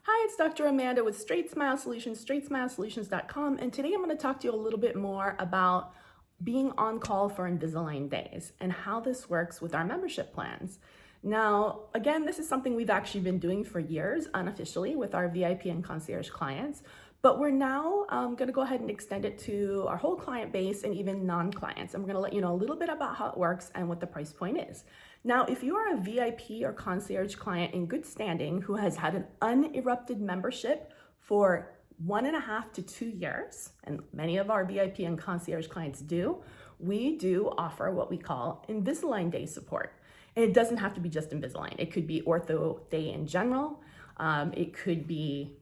Hi, it's Dr. Amanda with StraightSmile Solutions, StraightSmileSolutions.com, and today I'm going to talk to you a little bit more about being on call for Invisalign days and how this works with our membership plans. Now, again, this is something we've actually been doing for years unofficially with our VIP and concierge clients, but we're now going to go ahead and extend it to our whole client base and even non-clients. And we're going to let you know a little bit about how it works and what the price point is. Now, if you are a VIP or concierge client in good standing who has had an uninterrupted membership for 1.5 to 2 years, and many of our VIP and concierge clients do, we do offer what we call Invisalign Day support. And it doesn't have to be just Invisalign. It could be Ortho Day in general. It could be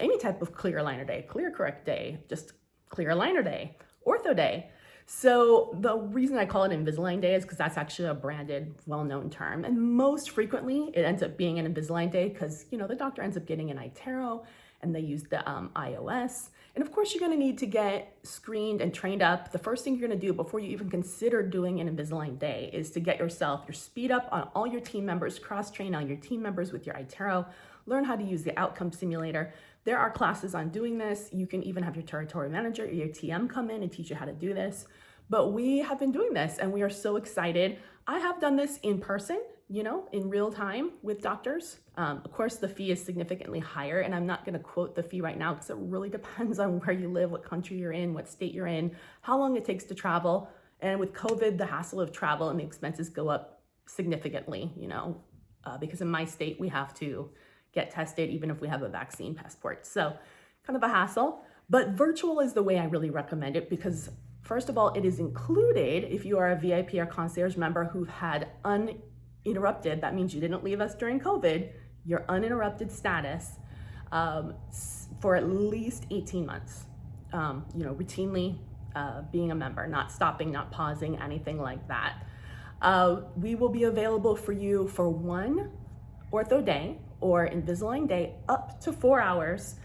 any type of clear aligner day, clear correct day, just clear aligner day, Ortho Day. So the reason I call it Invisalign Day is because that's actually a branded, well-known term. And most frequently, it ends up being an Invisalign Day because, the doctor ends up getting an iTero and they use the iOS. And of course, you're going to need to get screened and trained up. The first thing you're going to do before you even consider doing an Invisalign Day is to get your speed up on all your team members, cross-train on your team members with your iTero, learn how to use the outcome simulator. There are classes on doing this. You can even have your territory manager or your TM come in and teach you how to do this. But we have been doing this and we are so excited. I have done this in person, in real time with doctors. Of course, the fee is significantly higher, and I'm not going to quote the fee right now because it really depends on where you live, what country you're in, what state you're in, how long it takes to travel. And with COVID, the hassle of travel and the expenses go up significantly, because in my state, we have to get tested even if we have a vaccine passport. So kind of a hassle, but virtual is the way I really recommend it because first of all, it is included if you are a VIP or concierge member who've had uninterrupted, that means you didn't leave us during COVID, your uninterrupted status for at least 18 months, routinely being a member, not stopping, not pausing, anything like that. We will be available for you for one Ortho Day or Invisalign Day up to 4 hours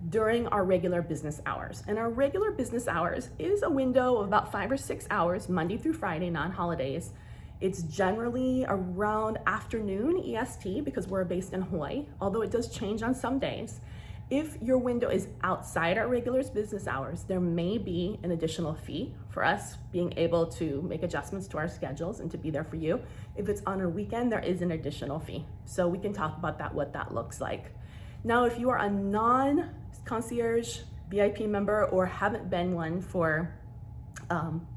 during our regular business hours. And our regular business hours is a window of about 5 or 6 hours, Monday through Friday, non-holidays. It's generally around afternoon EST because we're based in Hawaii, although it does change on some days. If your window is outside our regular business hours, there may be an additional fee for us being able to make adjustments to our schedules and to be there for you. If it's on a weekend, there is an additional fee. So we can talk about that, what that looks like. Now, if you are a non-concierge VIP member or haven't been one for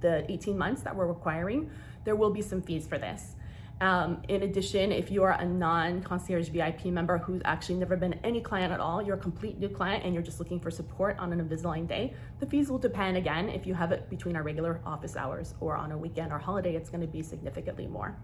the 18 months that we're requiring, there will be some fees for this. In addition, if you are a non-concierge VIP member who's actually never been any client at all, you're a complete new client and you're just looking for support on an Invisalign Day, the fees will depend again. If you have it between our regular office hours or on a weekend or holiday, it's going to be significantly more.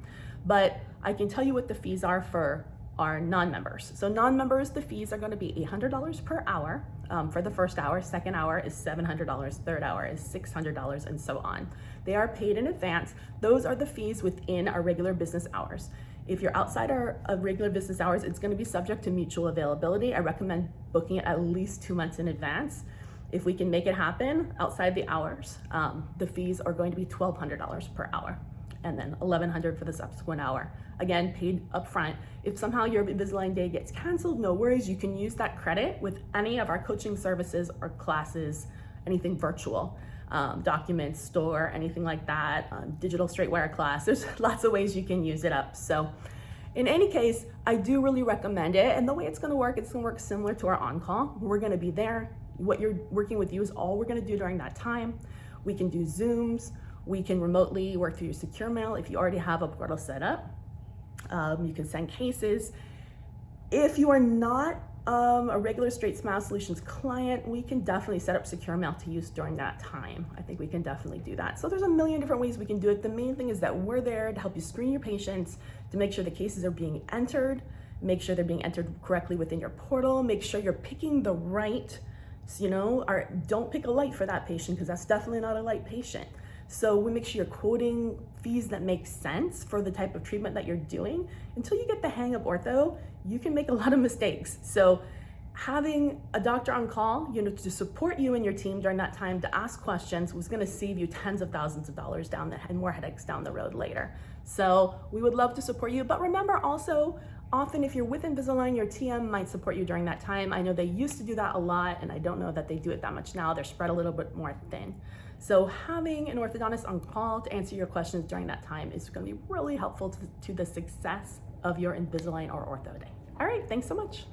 But I can tell you what the fees are for our non-members. So non-members, the fees are going to be $800 per hour for the first hour. Second hour is $700. Third hour is $600, and so on. They are paid in advance. Those are the fees within our regular business hours. If you're outside our regular business hours, it's going to be subject to mutual availability. I recommend booking it at least 2 months in advance. If we can make it happen outside the hours, the fees are going to be $1,200 per hour, and then $1,100 for the subsequent hour. Again, paid upfront. If somehow your Invisalign Day gets canceled, no worries. You can use that credit with any of our coaching services or classes, anything virtual, documents, store, anything like that, digital straight wire class. There's lots of ways you can use it up. So in any case, I do really recommend it. And the way it's gonna work, it's gonna work similar to our on-call. We're gonna be there. What you're working with you is all we're gonna do during that time. We can do Zooms. We can remotely work through your secure mail if you already have a portal set up. You can send cases. If you are not a regular StraightSmile Solutions client, we can definitely set up secure mail to use during that time. I think we can definitely do that. So there's a million different ways we can do it. The main thing is that we're there to help you screen your patients, to make sure the cases are being entered, make sure they're being entered correctly within your portal, make sure you're picking the right, don't pick a light for that patient because that's definitely not a light patient. So we make sure you're quoting fees that make sense for the type of treatment that you're doing. Until you get the hang of ortho, you can make a lot of mistakes. So having a doctor on call, to support you and your team during that time to ask questions was going to save you tens of thousands of dollars and more headaches down the road later. So we would love to support you. But remember also, Often, if you're with Invisalign, your TM might support you during that time. I know they used to do that a lot, and I don't know that they do it that much now. They're spread a little bit more thin. So having an orthodontist on call to answer your questions during that time is going to be really helpful to the success of your Invisalign or Ortho day. All right, thanks so much.